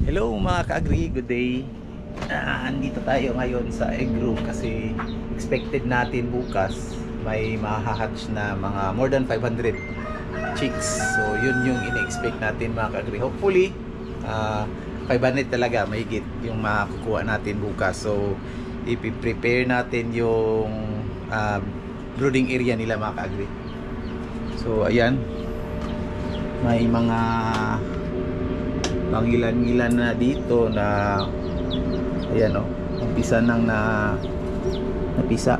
Hello mga ka-agri, good day. Andito tayo ngayon sa egg room kasi expected natin bukas may mahahatch na mga more than 500 chicks. So yun yung ina-expect natin mga ka-agri. Hopefully 500 talaga mahigit yung makukuha natin bukas. So ipi-prepare natin yung brooding area nila mga ka-agri. So ayan, may mga pangilan-ngilan na dito na ayan o, umpisa nang napisa.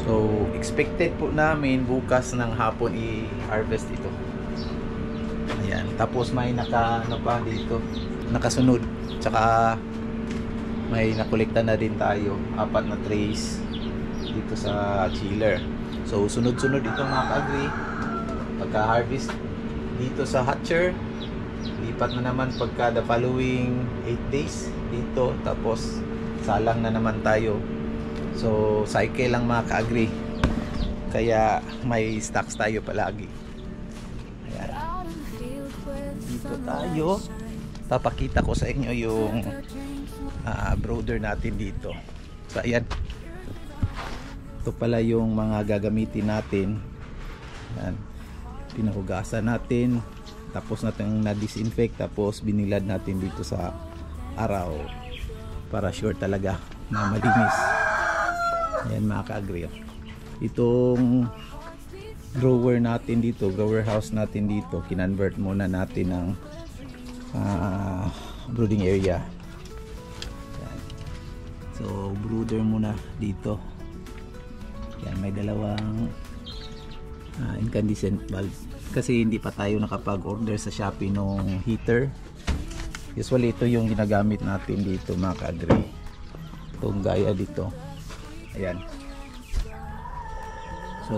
So expected po namin bukas ng hapon i-harvest ito. Ayan, tapos may ano pa dito, nakasunod, tsaka may nakolekta na din tayo 4 na trays dito sa chiller. So sunod-sunod ito mga ka-agri. Pagka-harvest dito sa hatcher, lipat na naman pagka the following 8 days dito, tapos salang na naman tayo. So cycle lang mga ka-agri, kaya may stocks tayo palagi. Ayan. Dito tayo, papakita ko sa inyo yung brooder natin dito. So ayan, ito pala yung mga gagamitin natin. Ayan, pinahugasan natin, tapos natin na-disinfect, tapos binilad natin dito sa araw para sure talaga na malinis. Ayan mga ka-agri, itong grower natin dito, grower house natin dito, kinonvert muna natin ng brooding area. Ayan. So brooder muna dito. Ayan, may dalawang incandescent bulb kasi hindi pa tayo nakapag-order sa Shopee nung heater. Usually ito yung ginagamit natin dito mga ka-agri, itong gaya dito. Ayan, so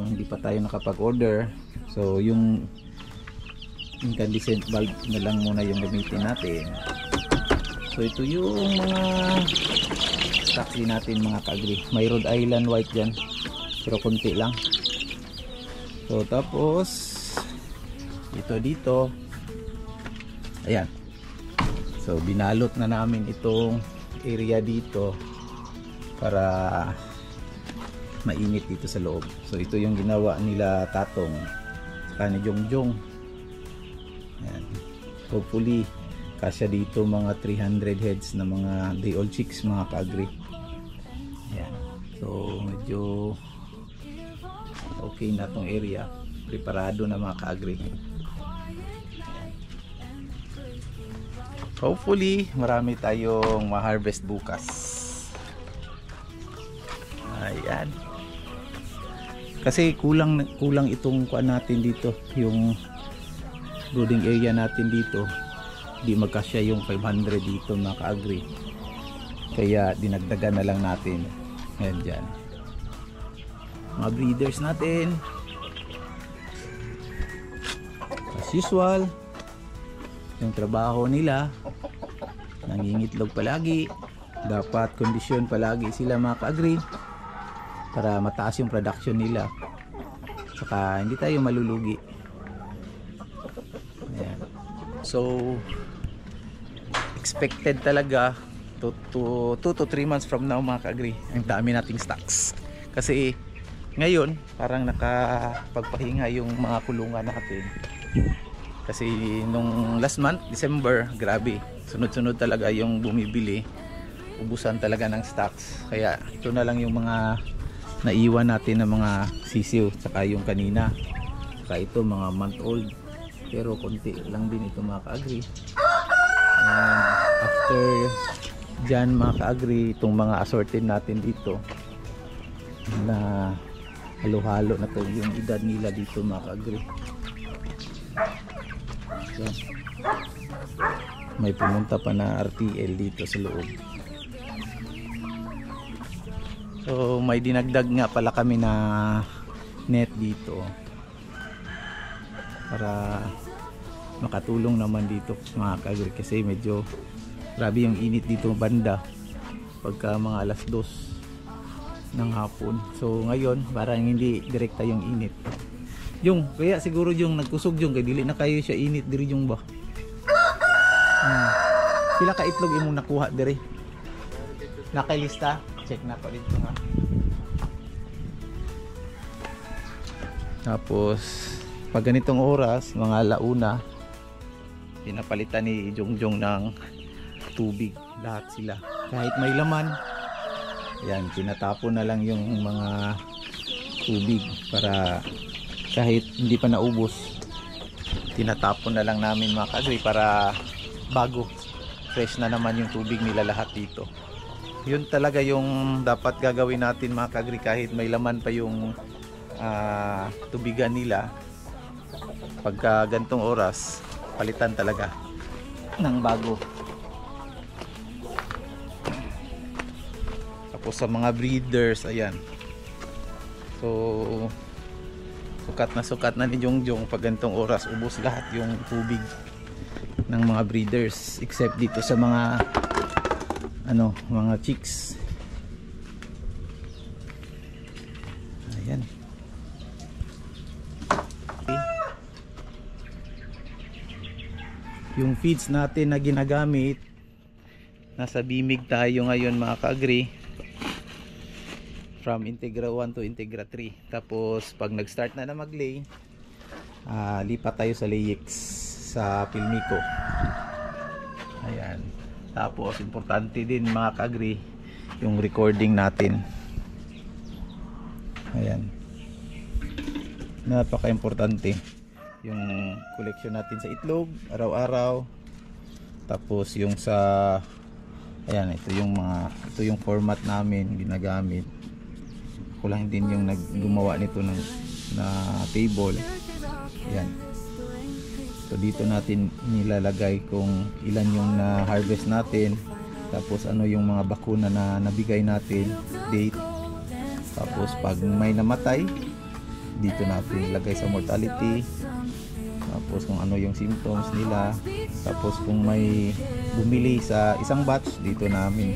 hindi pa tayo nakapag-order, so yung incandescent bulb na lang muna yung gamitin natin. So ito yung mga stocks din natin mga ka-agri. May Rhode Island white dyan pero konti lang. So tapos dito ayan, so binalot na namin itong area dito para mainit dito sa loob. So ito yung ginawa nila Tatong saka ni Jongjong. Ayan, hopefully kasya dito mga 300 heads na mga day old chicks mga ka-agri. Ayan, so medyo okay na tong area, preparado na mga ka-agri. Hopefully marami tayong ma-harvest bukas. Ayan, kasi kulang itong kuan natin dito, yung brooding area natin dito, di magkasya yung 500 dito mga ka-agri, kaya dinagdagan na lang natin. Ayan dyan mga breeders natin, as usual yung trabaho nila, nangingitlog palagi, dapat kondisyon palagi sila mga ka-agri para mataas yung production nila, saka hindi tayo malulugi. Ayan. So expected talaga 2 to 3 months from now mga ka-agri, ang dami nating stocks. Kasi ngayon parang nakapagpahinga yung mga kulungan natin, kasi nung last month December, grabe sunod-sunod talaga yung bumibili, ubusan talaga ng stocks. Kaya ito na lang yung mga naiwan natin ng mga sisiw, saka yung kanina, saka ito mga month old, pero konti lang din ito mga ka-agri. After dyan mga ka-agri, itong mga assorted natin dito na halo-halo na to yung edad nila dito mga ka-agri. So, may pumunta pa na RTL dito sa loob. So may dinagdag nga pala kami na net dito para makatulong naman dito mga ka-agri, kasi medyo grabe yung init dito banda pagka mga alas 2 ng hapon. So ngayon parang hindi direkta yung init. Yung kaya siguro yung nagkusog yung kay dili na kayo siya init diri yung ba. Pila ka itlog imong nakuha diri? Nakailista? Check na pa dito nga. Tapos pag ganitong oras, mga alauna, pinapalitan ni Jongjong ng tubig. Lahat sila. Kahit may laman, yan, tinatapon na lang yung mga tubig para kahit hindi pa naubos, tinatapon na lang namin mga ka-agri para bago, fresh na naman yung tubig nila lahat dito. Yun talaga yung dapat gagawin natin mga ka-agri, kahit may laman pa yung tubigan nila. Pagka gantong oras, palitan talaga ng bago. Tapos sa mga breeders, ayan, so sukat na ni Jongjong. Pag gantong oras, ubos lahat yung tubig ng mga breeders, except dito sa mga mga chicks. Ayan. Yung feeds natin na ginagamit, nasa bimig tayo ngayon mga ka-agri, from Integra 1 to Integra 3. Tapos pag nag-start na mag-lay, lipat tayo sa Layix sa Pilmico. Ayan. Tapos importante din mga ka-agri yung recording natin. Ayan, napaka-importante yung collection natin sa itlog araw-araw. Tapos yung sa, ayan, ito yung format namin ginagamit. Ako lang din yung gumawa nito na table. Ayan. So dito natin nilalagay kung ilan yung na-harvest natin, tapos ano yung mga bakuna na nabigay natin, date. Tapos pag may namatay, dito natin ilagay sa mortality. Tapos kung ano yung symptoms nila. Tapos kung may bumili sa isang batch, dito namin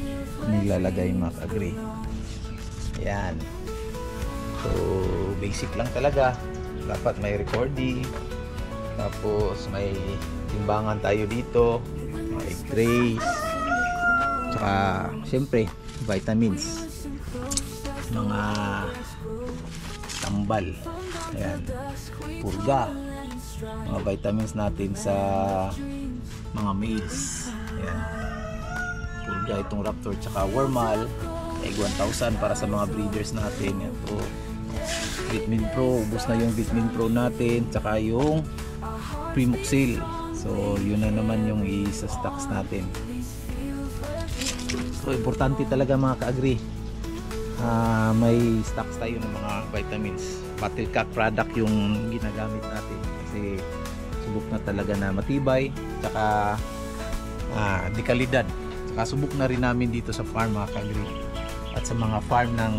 nilalagay mga ka-agri. Ayan. So basic lang talaga. Dapat may recording. Tapos may timbangan tayo dito, may trays, tsaka syempre vitamins, mga tambal, ayan, purga, mga vitamins natin sa mga maize, ayan, purga, itong Raptor tsaka Wormal, egg 1,000 para sa mga breeders natin. Ito Vitamin Pro, ubos na yung Vitamin Pro natin, tsaka yung Primoxil. So yun na naman yung isa stocks natin. So importante talaga mga ka-agri, may stocks tayo ng mga vitamins. Battlecock product yung ginagamit natin kasi subok na talaga na matibay, tsaka dekalidad. Tsaka subok na rin namin dito sa farm mga ka-agri, at sa mga farm ng,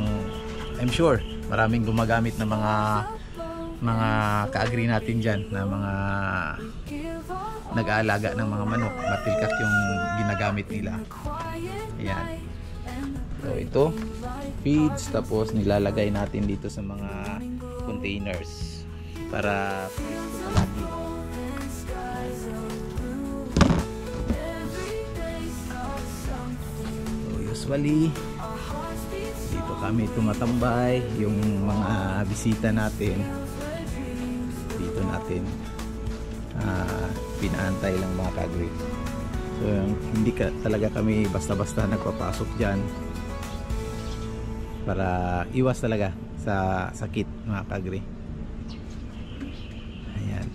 I'm sure maraming gumagamit ng mga ka-agri natin dyan, na mga nag-aalaga ng mga manok. Battlecock yung ginagamit nila. Ayan. So ito feeds, tapos nilalagay natin dito sa mga containers para presko palagi. So usually dito kami tumatambay. Yung mga bisita natin dito natin pinaantay lang mga ka-agri. So hindi talaga kami basta-basta nagpapasok dyan, para iwas talaga sa sakit mga ka-agri. Ayan.